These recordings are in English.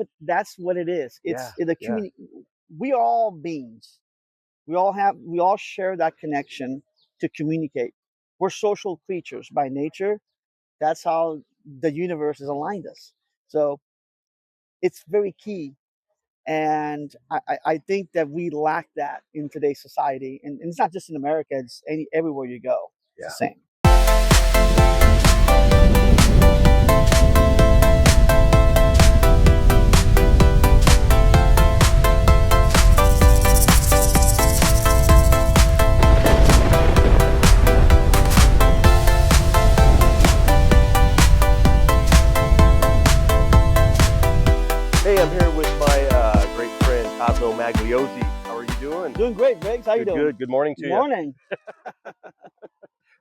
but that's what it is. Yeah, It's the yeah, community. We are all beings. We all share that connection to communicate. We're social creatures by nature. That's how the universe has aligned us. So it's very key. And I think that we lack that in today's society. And it's not just in America, it's everywhere you go. It's the yeah. same. Hey, I'm here with my great friend Cosmo Magliozzi. How are you doing? Doing great, Greg. How you Good, doing? good. Good morning to Good you. morning.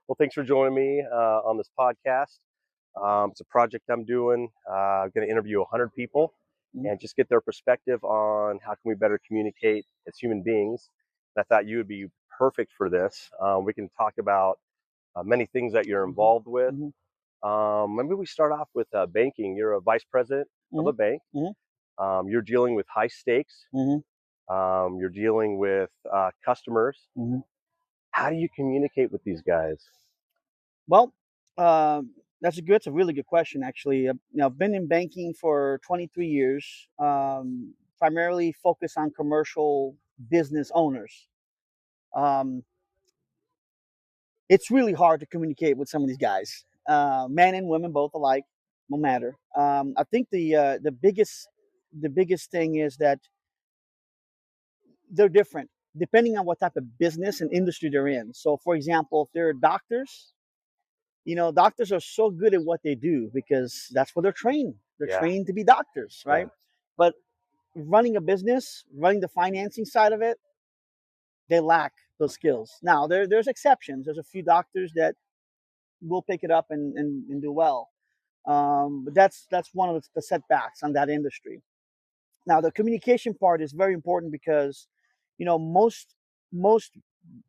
Well, thanks for joining me on this podcast. It's a project I'm doing. I'm going to interview 100 people Mhm. and just get their perspective on how can we better communicate as human beings. And I thought you would be perfect for this. We can talk about many things that you're Mhm. involved with. Mhm. Maybe we start off with banking. You're a vice president of a Mhm. bank. Mhm. You're dealing with high stakes. Mhm. You're dealing with customers. Mhm. How do you communicate with these guys? Well, that's a good. It's a really good question, actually. I've been in banking for 23 years, primarily focused on commercial business owners. Um, it's really hard to communicate with some of these guys, men and women both alike, no matter. I think the biggest thing is that they're different depending on what type of business and industry they're in. So, for example, if they're doctors, doctors are so good at what they do because that's what they're trained. They're Yeah, trained to be doctors, yeah, right? But running a business, running the financing side of it, they lack those skills. Now, there's exceptions. There's a few doctors that will pick it up and do well. But that's one of the setbacks on that industry. Now, the communication part is very important because, most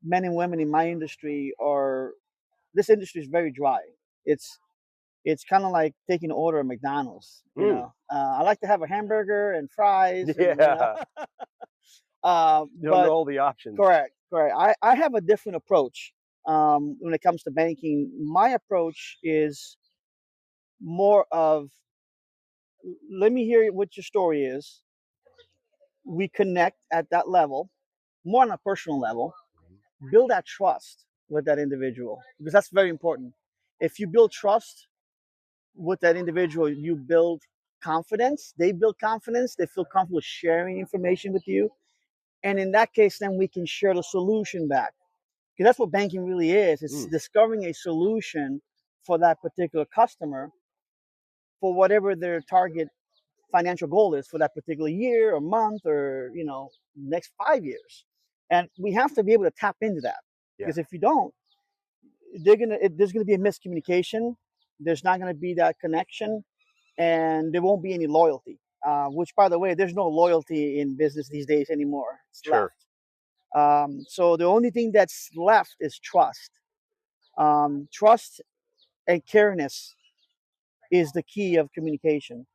men and women in my industry are. This industry is very dry. It's it's kind of like taking an order at McDonald's. mm. I like to have a hamburger and fries, and Yeah. You don't know but all the options. correct, correct. I have a different approach when it comes to banking. My approach is more of let me hear what your story is. We connect at that level, more on a personal level. Build that trust with that individual because that's very important. If you build trust with that individual, you build confidence. They build confidence. They feel comfortable sharing information with you. And in that case, then we can share the solution back. Because that's what banking really is. It's Mm. discovering a solution for that particular customer for whatever their target financial goal is for that particular year or month or, next 5 years. And we have to be able to tap into that. Yeah, Because if you don't, there's gonna be a miscommunication. There's not gonna be that connection and there won't be any loyalty. Which, by the way, there's no loyalty in business these days anymore. It's sure. left. So the only thing that's left is trust. Trust and careness is the key of communication.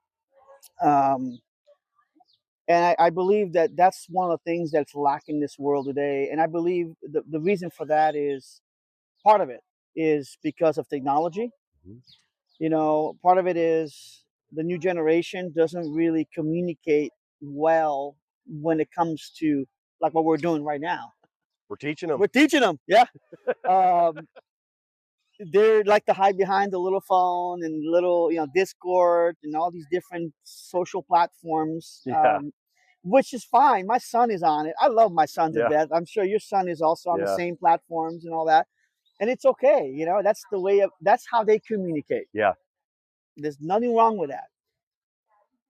Um, and I believe that that's one of the things that's lacking in this world today. And I believe the reason for that is part of it is because of technology. Mhm. Part of it is the new generation doesn't really communicate well when it comes to like what we're doing right now. We're teaching them. We're teaching them, yeah. Um, they're like to hide behind the little phone and little, Discord and all these different social platforms, Yeah, which is fine. My son is on it. I love my son to yeah, death. I'm sure your son is also on the yeah, same platforms and all that. And it's okay. That's the way that's how they communicate. yeah, There's nothing wrong with that.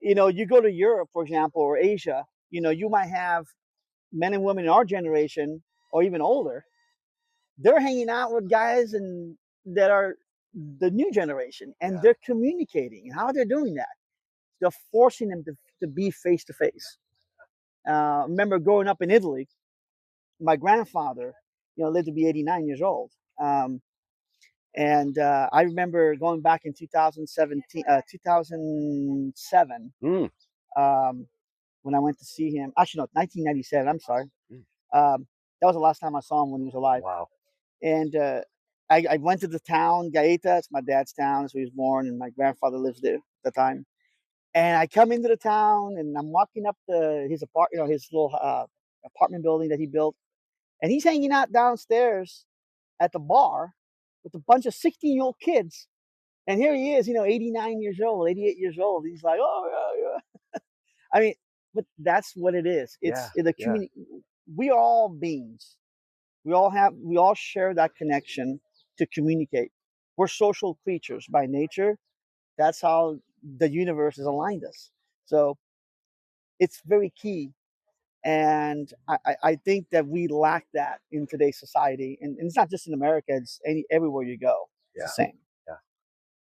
You go to Europe, for example, or Asia, you might have men and women in our generation or even older. They're hanging out with guys and that are the new generation and yeah, they're communicating. How they're doing that? They're forcing them to be face to face. Remember growing up in Italy, my grandfather, lived to be 89 years old. And I remember going back in 2007, mm. when I went to see him. Actually, no, 1997. I'm sorry. Mm. That was the last time I saw him when he was alive. Wow. And I went to the town, Gaeta. It's my dad's town. That's where he was born, and my grandfather lives there at the time. And I come into the town, and I'm walking up his his little apartment building that he built, and he's hanging out downstairs at the bar with a bunch of 16-year-old kids. And here he is, 89 years old, 88 years old. He's like, oh yeah, yeah. I mean, but that's what it is. Yeah. It's the Yeah. community. We are all beings. We all share that connection to communicate. We're social creatures by nature. That's how the universe has aligned us. So it's very key. And I think that we lack that in today's society. And it's not just in America, it's everywhere you go. It's Yeah. the same. Yeah.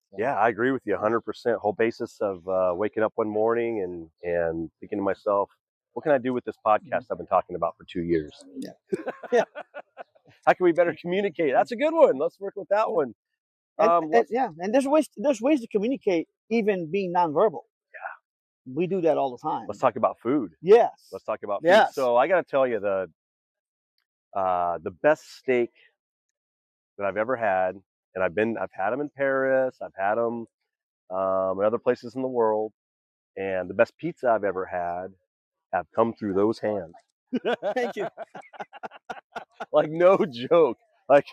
So, Yeah, I agree with you yeah. 100%. Whole basis of waking up one morning and thinking to myself, what can I do with this podcast I've been talking about for 2 years? Yeah. Yeah. How can we better communicate? That's a good one. Let's work with that Yeah. one. And Let's yeah, and there's ways to communicate even being nonverbal. We do that all the time. talk about food. Yes. Let's talk about food. Yes. So I got to tell you the best steak that I've ever had, and I've had them in Paris. I've had them in other places in the world, and the best pizza I've ever had have come through those hands. Thank you. Like no joke. Like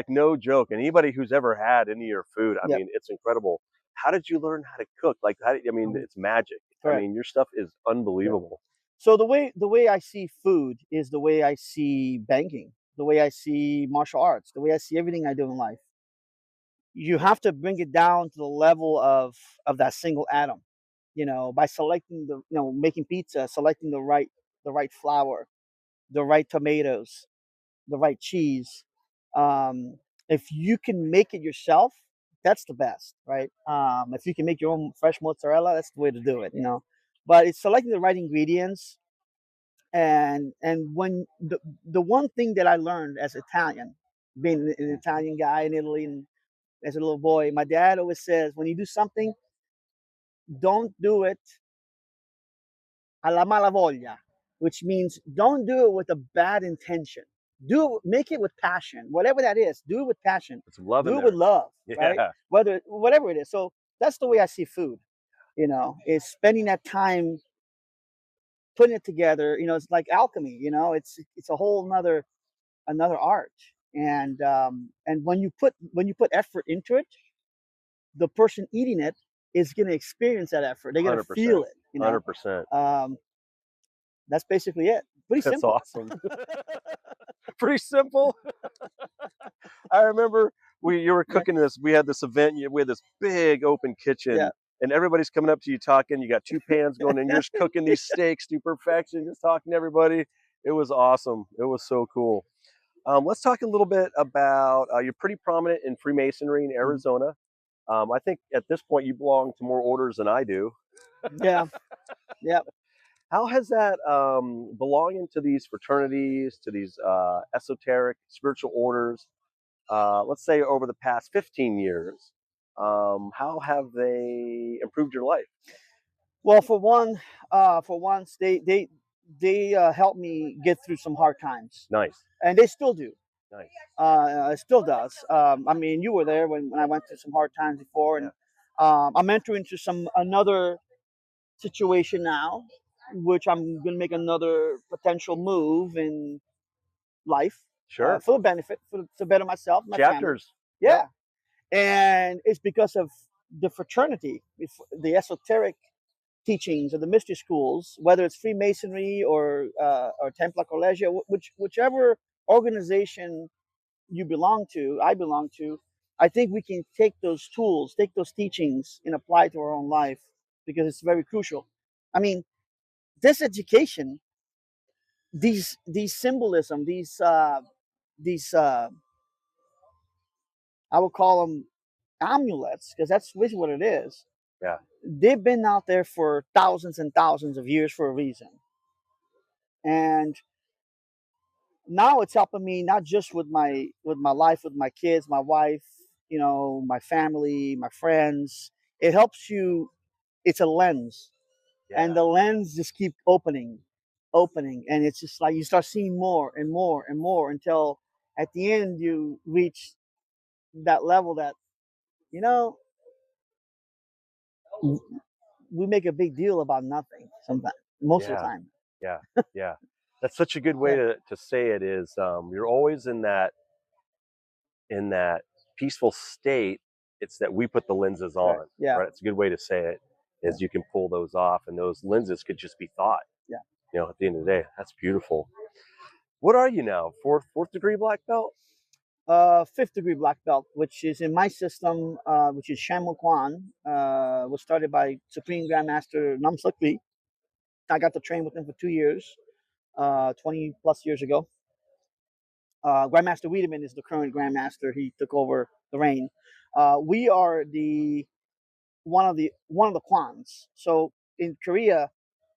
no joke. And anybody who's ever had any of your food, I Yep. mean, it's incredible. How did you learn how to cook? Like, I mean, Mhm. it's magic. I Correct. mean, your stuff is Yeah. unbelievable. So the way I see food is the way I see banking, the way I see martial arts, the way I see everything I do in life. You have to bring it down to the level of that single atom, by selecting making pizza, selecting the right flour, the right tomatoes, the right cheese. If you can make it yourself, that's the best, right? If you can make your own fresh mozzarella, that's the way to do it. But it's selecting the right ingredients, and when the one thing that I learned as Italian, being an Italian guy in Italy, and as a little boy, my dad always says, when you do something, don't do it alla malavoglia, which means don't do it with a bad intention. Make it with passion, whatever that is. Do it with passion. Put some love in Do it with there. love, right? Yeah. Whatever it is. So that's the way I see food. Is spending that time putting it together. It's like alchemy. It's a whole another art. And when you put effort into it, the person eating it is going to experience that effort. They're going to feel 100%. it. 100%. Um, that's basically it. Pretty That's simple. awesome. Pretty simple. I remember you were Yeah, cooking this. We had this event. We had this big open yeah. kitchen, and everybody's coming up to you talking. You got two pans going, and you're just cooking these steaks to perfection, just talking to everybody. It was awesome. It was so cool. Let's talk a little bit about you're pretty prominent in Freemasonry in Mhm. Arizona. I think at this point you belong to more orders than I do. Yeah, yeah. How has that belonging to these fraternities, to these esoteric spiritual orders, let's say over the past 15 years, how have they improved your life? Well, for once, they helped me get through some hard times, Nice, and they still do. nice. It still does. I mean, you were there when I went through some hard times before, Yeah, and I'm entering into another situation now, which I'm going to make another potential move in life, sure. for the benefit, to better myself, my family. Chapters. Yep, Yeah, and it's because of the fraternity, the esoteric teachings of the mystery schools, whether it's Freemasonry or Templar Collegia, whichever organization you belong to, I belong to. I think we can take those tools, take those teachings, and apply it to our own life because it's very crucial. I mean, this education, these symbolism, these I will call them amulets because that's really what it is. yeah, They've been out there for thousands and thousands of years for a reason, and now it's helping me not just with my life, with my kids, my wife, my family, my friends. It helps you. It's a lens. and the lens just keep opening, and it's just like you start seeing more and more and more until at the end you reach that level that you know we make a big deal about nothing sometimes, most of the Yeah, time. yeah, yeah. That's such a good way Yeah, to say it. Is you're always in that peaceful state. It's that we put the lenses right. on, Yeah, right? It's a good way to say it. yeah, Is you can pull those off, and those lenses could just be thought. yeah. You know, at the end of the day, that's beautiful. What are you now? Fourth degree black belt? Fifth degree black belt, which is in my system, which is Shan Kwan, was started by Supreme Grandmaster Nam Suk Lee. I got to train with him for 2 years, 20 plus years ago. Grandmaster Wiedemann is the current grandmaster. He took over the reign. We are the one of the Kwans. So in Korea,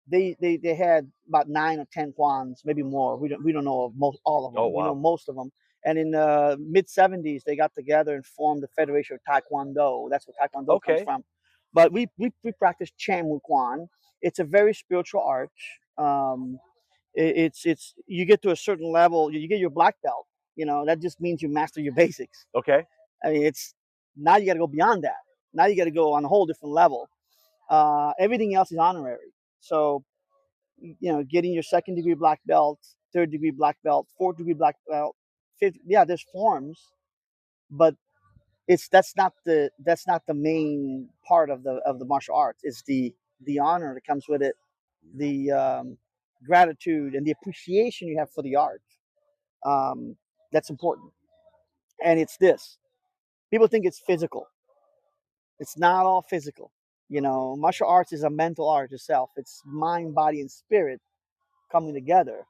they had about 9 or 10 Kwans, maybe more. We don't know of most all of Oh them. We know wow. most of them. And in the mid 70s, they got together and formed the Federation of Taekwondo. That's where Taekwondo comes Okay. from. But we practice Chanmu Kwan. It's a very spiritual art. Um, it's you get to a certain level, you get your black belt. That just means you master your basics. Okay. I mean, it's now you got to go beyond that. Now you got to go on a whole different level. Everything else is honorary. So getting your second degree black belt, third degree black belt, fourth degree black belt, fifth. Yeah, there's forms, but that's not the main part of the martial arts. It's the honor that comes with it, the gratitude and the appreciation you have for the art. Um, that's important, and it's this. People think it's physical. It's not all physical. Martial arts is a mental art itself. It's mind, body, and spirit coming together,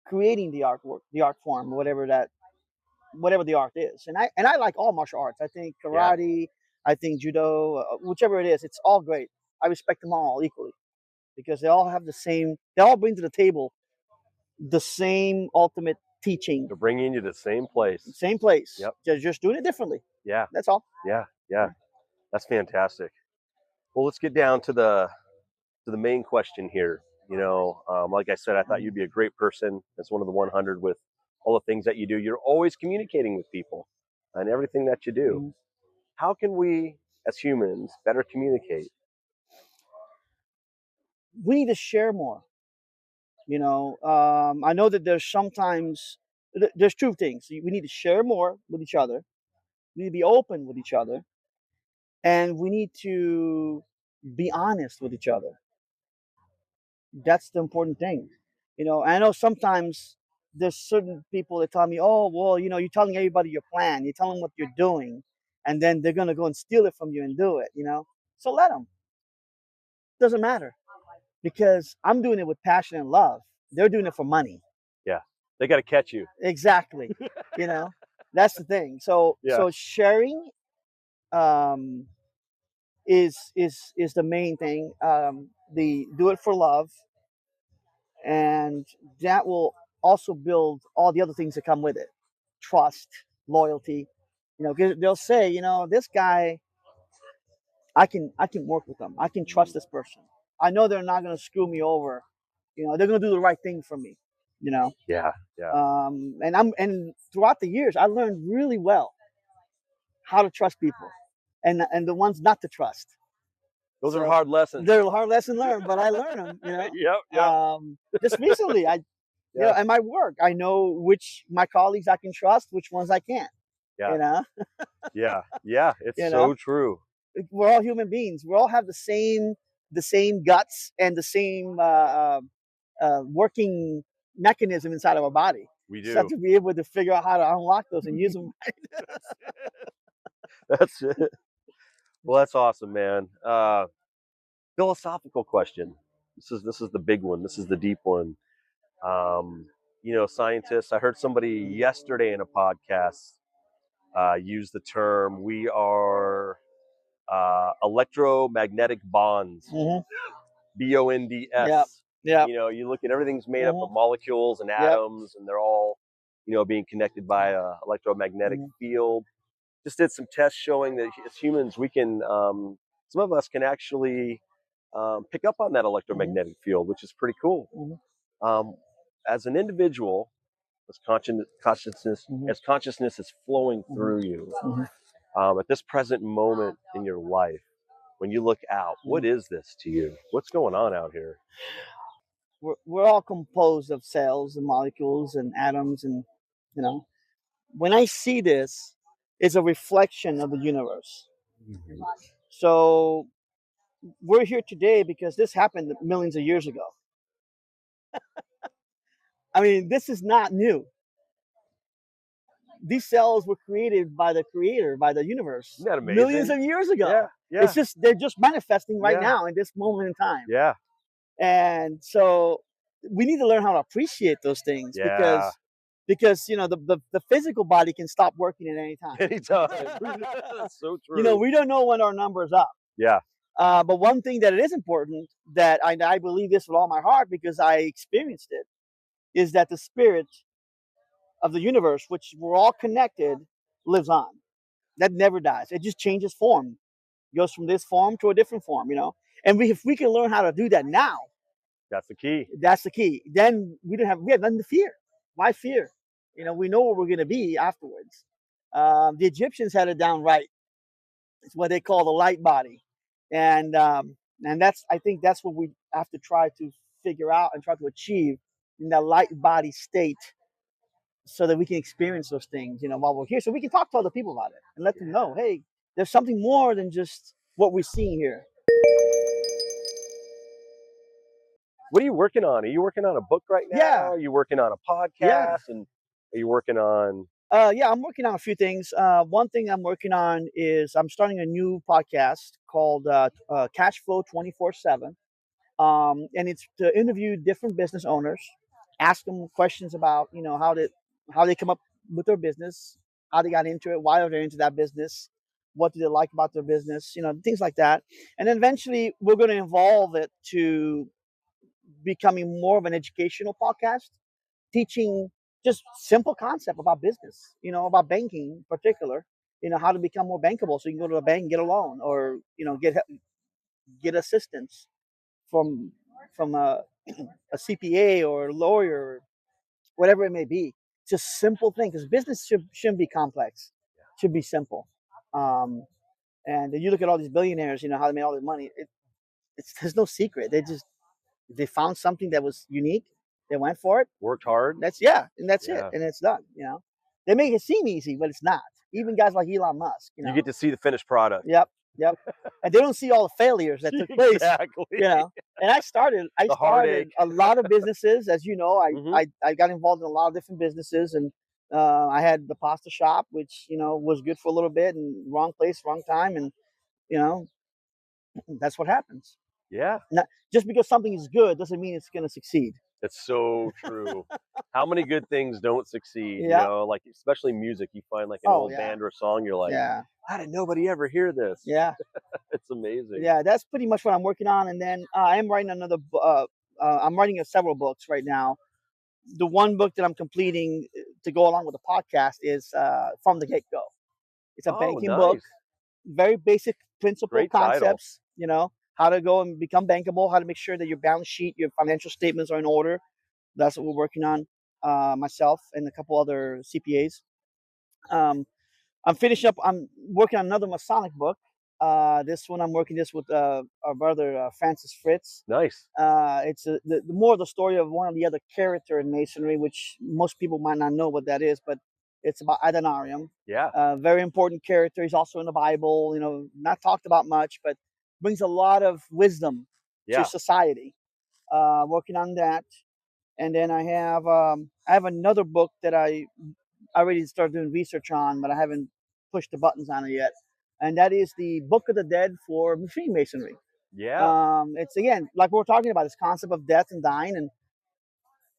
creating the artwork, the art form, whatever the art is. And I like all martial arts. I think Yeah. karate, I think judo, whichever it is, it's all great. I respect them all equally because they all have the same. They all bring to the table the same ultimate teaching, They're bringing you to the same place. same place. Yep. They're just doing it differently. Yeah. That's all. Yeah. Yeah. That's fantastic. Well, let's get down to the main question here. Like I said, I thought you'd be a great person as one of the 100 with all the things that you do. You're always communicating with people and everything that you do. Mhm. How can we, as humans, better communicate? We need to share more. I know that there's two things. We need to share more with each other. We need to be open with each other, and we need to be honest with each other. That's the important thing. I know sometimes there's certain people that tell me, "Oh, well, you're telling everybody your plan. You're telling them what you're doing, and then they're gonna go and steal it from you and do it." So let them. Doesn't matter because I'm doing it with passion and love. They're doing it for money. Yeah. They got to catch you. Exactly. You know, that's the thing. So Yeah. sharing um, is the main thing. The do it for love, and that will also build all the other things that come with it: trust, loyalty. 'Cause they'll say, this guy, I can work with them. I can trust this person. I know they're not going to screw me over. They're going to do the right thing for me. You know, Yeah. Yeah. and throughout the years, I learned really well how to trust people, and the ones not to trust. Those are So hard lessons. they're a hard lesson learned, but I learned them. Yep. Yep. Just recently, Yeah. at my work, I know which my colleagues I can trust, which ones I can't. Yeah. You know, Yeah. Yeah. It's you know, so true. we're all human beings. We all have the same guts and the same working mechanism inside of our body. We Just have do. to be able to figure out how to unlock those and use them. That's it. Well, that's awesome, man. Philosophical question. This is the big one. This is the deep one. Um, Scientists. I heard somebody yesterday in a podcast use the term "we are electromagnetic bonds." Hmm. Yep. BONDS. Yep. You look at everything's made up of Hmm. molecules and Yep. atoms, and they're all being connected by a electromagnetic Hmm. field. Just did some tests showing that as humans, we can some of us can actually pick up on that Hmm. electromagnetic field, which is pretty cool. Hmm. Um, as an individual, Hmm. as consciousness is flowing Hmm. through you, Hmm. at this present moment in your life, when you look out, what Hmm. is this to you? What's going on out here? We're all composed of cells and molecules and atoms, and you know, when I see this, it's a reflection of the universe. Mhm. So we're here today because this happened millions of years ago. I mean, this is not new. These cells were created by the creator, by the universe, Isn't that millions amazing? of years ago. Yeah, It's yeah, just they're just manifesting right yeah, now in this moment in time. yeah, And so we need to learn how to appreciate those things yeah. because the physical body can stop working at any time. Anytime. That's so true. We don't know when our number is up. Yeah, But one thing that it is important that I believe this with all my heart because I experienced it is that the spirit of the universe, which we're all connected, lives on. That never dies. It just changes form, goes from this form to a different form. And if we can learn how to do that now, that's the key. that's the key. Then we have nothing to fear. Why fear? We know where we're going to be afterwards. The Egyptians had it down right. It's what they call the light body, and I think that's what we have to try to figure out and try to achieve in that light body state, so that we can experience those things, while we're here, so we can talk to other people about it and let them know, hey, there's something more than just what we're seeing here. What are you working on? Are you working on a book right now? Yeah, Are you working on a yeah. podcast? And are you working on? Yeah, I'm working on a few things. One thing I'm working on is I'm starting a new podcast called Cash Flow 24/7. And it's to interview different business owners, ask them questions about how they come up with their business, how they got into it, why are they into that business, what do they like about their business, things like that. And then eventually we're going to evolve it to becoming more of an educational podcast, teaching just simple concept about business, about banking in particular. How to become more bankable, so you can go to a bank and get a loan, or get assistance from a CPA or a lawyer, whatever it may be. Just simple things, because business shouldn't be complex. It should be simple. Um, and you look at all these billionaires, how they made all this money. There's no secret. They found something that was unique. They went for it. Worked hard? And that's it, Yeah. and it's done. They make it seem easy, but it's not. Even guys like Elon Musk. You get to see the finished product. Yep, yep. And they don't see all the failures that took place. Exactly. And I The started heartache. a lot of businesses, as you know. Hmm. I got involved in a lot of different businesses, and I had the pasta shop, which was good for a little bit, and wrong place, wrong time, and you know that's what happens. Yeah, Not, just because something is good doesn't mean it's going to succeed. that's so true. How many good things don't succeed? Yeah. Like especially music. You find like an Oh old yeah. band or a song, you're like, Yeah. how did nobody ever hear this? Yeah. It's amazing. Yeah. That's pretty much what I'm working on, and then I am writing I'm writing several books right now. The one book that I'm completing to go along with the podcast is From the Get Go. It's a Oh, banking book, nice. very basic principle Great title. concepts, how to go and become bankable, how to make sure that your balance sheet, your financial statements are in order. That's what we're working on, myself and a couple other CPAs. Um, I'm working on another Masonic book. This one I'm working this with our brother Francis Fritz. Nice. It's the more of the story of one of the other character in Masonry, which most people might not know what that is, but it's about Adonarium. Yeah. Very important character. He's also in the Bible. Not talked about much, but brings a lot of wisdom to Yeah. society. Working on that, and then I have another book that I already started doing research on, but I haven't pushed the buttons on it yet, and that is the Book of the Dead for Freemasonry. Yeah. It's again like we're talking about this concept of death and dying, and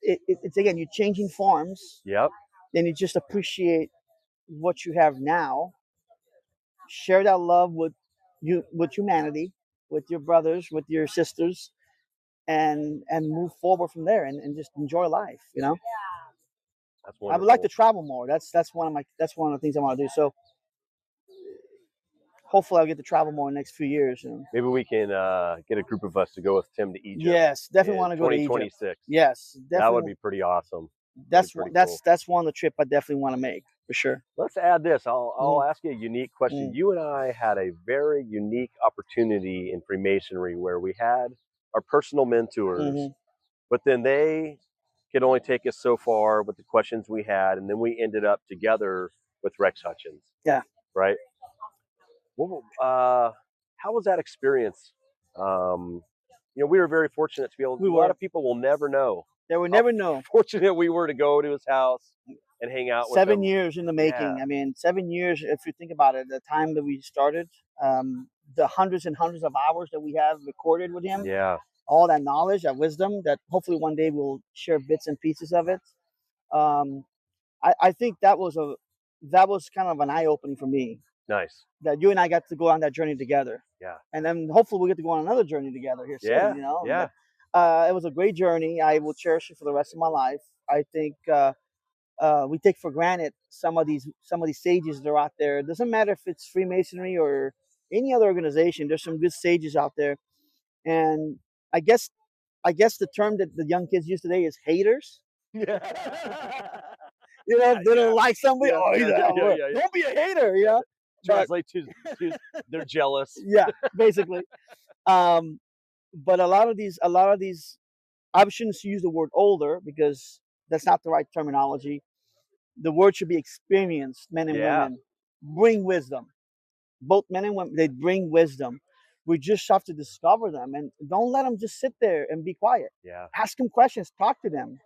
it's again you're changing forms, Yep. then you just appreciate what you have now, share that love with humanity, with your brothers, with your sisters, and move forward from there, and just enjoy life. That's I would like to wonderful. travel more. That's one of the things I want to do. So hopefully I'll get to travel more in the next few years. Maybe we can get a group of us to go with Tim to Egypt Yes, definitely in want to go to Egypt. 2026. Yes, That would definitely. be pretty awesome. That'd be pretty cool. That's one of the trip I definitely want to make for sure. Let's add this. I'll Mm, ask you a unique question. mm, You and I had a very unique opportunity in Freemasonry where we had our personal mentors, hmm but then they could only take us so far with the questions we had, and then we ended up together with Rex Hutchins, Yeah, right? Well, how was that experience? Um, we were very fortunate to be able. we A lot were. of people will never know They would how never know. fortunate we were to go to his house and hang out with 7 years in the him. Yeah, making. I mean, 7 years. If you think about it, the time that we started, the hundreds and hundreds of hours that we have recorded with him, yeah, all that knowledge, that wisdom, that hopefully one day we'll share bits and pieces of it. Um, I think that was kind of an eye opening for me, nice. that you and I got to go on that journey together, Yeah, and then hopefully we'll get to go on another journey together here soon. yeah, You know, yeah, it was a great journey. I will cherish it for the rest of my life. I think we take for granted some of these sages that are out there. It doesn't matter if it's Freemasonry or any other organization. There's some good sages out there, and I guess I guess the term that the young kids use today is haters. yeah, You know, if they yeah, don't like somebody, yeah, oh, yeah, yeah, yeah, yeah, yeah. don't be a hater. You know, but Translate to they're jealous. yeah, basically. Um, but a lot of these, I shouldn't use the word older because that's not the right terminology. The word should be experienced men and Yeah, women bring wisdom. Both men and women, they bring wisdom. We just have to discover them and don't let them just sit there and be quiet. yeah, Ask them questions, talk to them,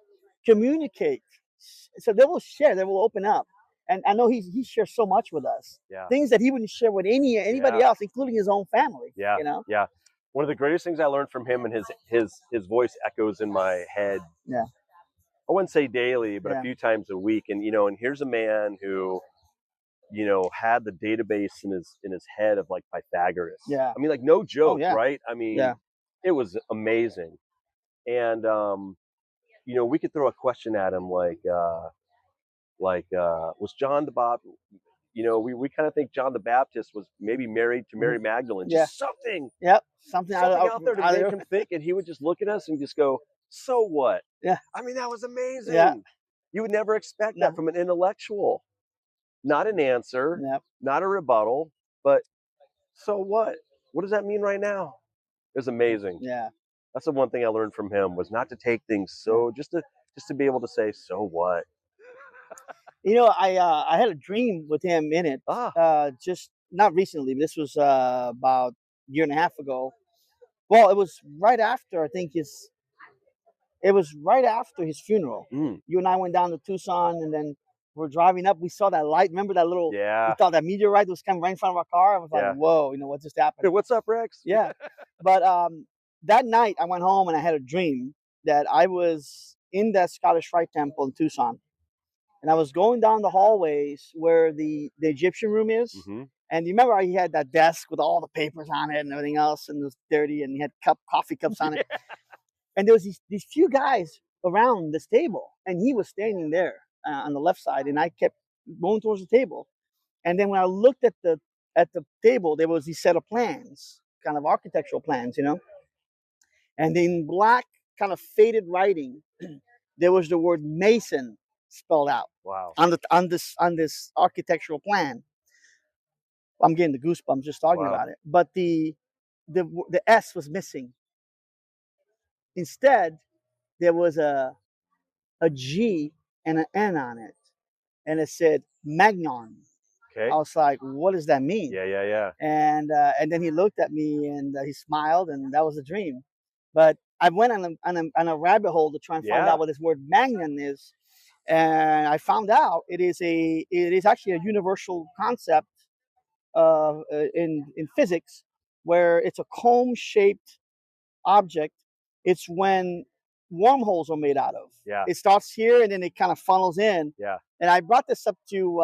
communicate. So they will share, they will open up. And I know he shares so much with us, yeah, things that he wouldn't share with anybody yeah, else, including his own family. yeah, You know? yeah. One of the greatest things I learned from him, and his voice echoes in my head. Yeah, I wouldn't say daily, but a yeah, few times a week. And here's a man who had the database in his head of like Pythagoras. yeah. I mean, like no Oh joke, yeah, right? I mean, yeah, it was amazing. And we could throw a question at him like was John the Bob? We kind of think John the Baptist was maybe married to mhm, Mary Magdalene. yeah, Just something, yep. Something something out there to out make of him think, and he would just look at us and just go, "So what?" yeah, I mean, that was yeah, amazing. You would never expect that no, from an intellectual. Not an answer, yep, not a rebuttal, but so what? What does that mean right now? It was amazing. yeah, That's the one thing I learned from him was not to take things yeah. so just to be able to say, so what? I had a dream with him in it. Ah, Just not recently. This was about a year and a half ago. Well, it was right after I think his. It was right after his funeral. mm, You and I went down to Tucson, and then we're driving up. We saw that light. Remember that little? We yeah, thought that meteorite was coming right in front of our car. I was like, yeah. "Whoa, what just happened?" Hey, what's up, Rex? Yeah, but that night I went home and I had a dream that I was in that Scottish Rite Temple in Tucson, and I was going down the hallways where the Egyptian room is. Mm-hmm. And you remember how he had that desk with all the papers on it and everything else, and it was dirty, and he had coffee cups on it. Yeah. And there was these few guys around this table, and he was standing there on the left side, and I kept going towards the table. And then when I looked at the table, there was these set of plans, kind of architectural plans, and in black, kind of faded writing, there was the word Mason spelled out Wow. on this architectural plan. I'm getting the goosebumps just talking Wow. about it. But the S was missing. Instead, there was a G and an N on it, and it said Magnon. Okay. I was like, what does that mean? Yeah, yeah, yeah. And then he looked at me and he smiled, and that was a dream. But I went on a rabbit hole to try and find Yeah. out what this word Magnon is, and I found out it is actually a universal concept in physics, where it's a comb-shaped object. It's when wormholes are made out of. Yeah. It starts here and then it kind of funnels in. Yeah. And I brought this up to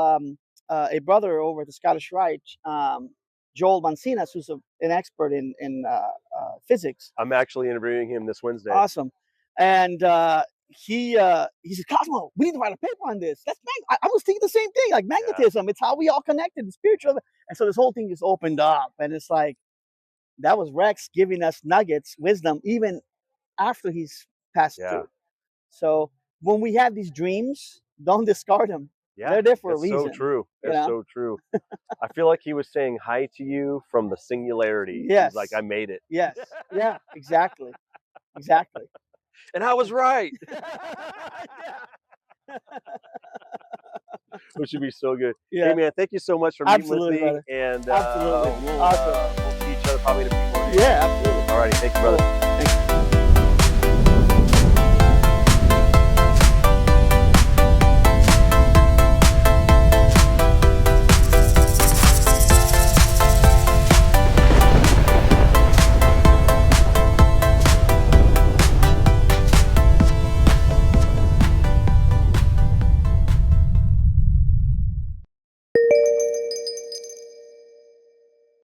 a brother over at the Scottish Rite, Joel Mancinas, who's an expert in physics. I'm actually interviewing him this Wednesday. Awesome. And he said, Cosmo, we need to write a paper on this. I was thinking the same thing, like magnetism. It's how we all connected, the spiritual. And so this whole thing just opened up, and it's like that was Rex giving us nuggets, wisdom, even after he's passed Yeah. through. So when we have these dreams, don't discard them. Yeah. They're there for a It's so reason. true. You It's know? so true. I feel like he was saying hi to you from the singularity. Yes. He's like, I made it. Yes. Yeah. Exactly. Exactly. And I was right. Yeah. Which would be so good. Yeah. Hey man, thank you so much for meeting Absolutely, with me. brother. And Absolutely. we'll Awesome. we'll see each other probably in a few more days. Yeah. Absolutely. Alrighty, thank you, brother. Cool.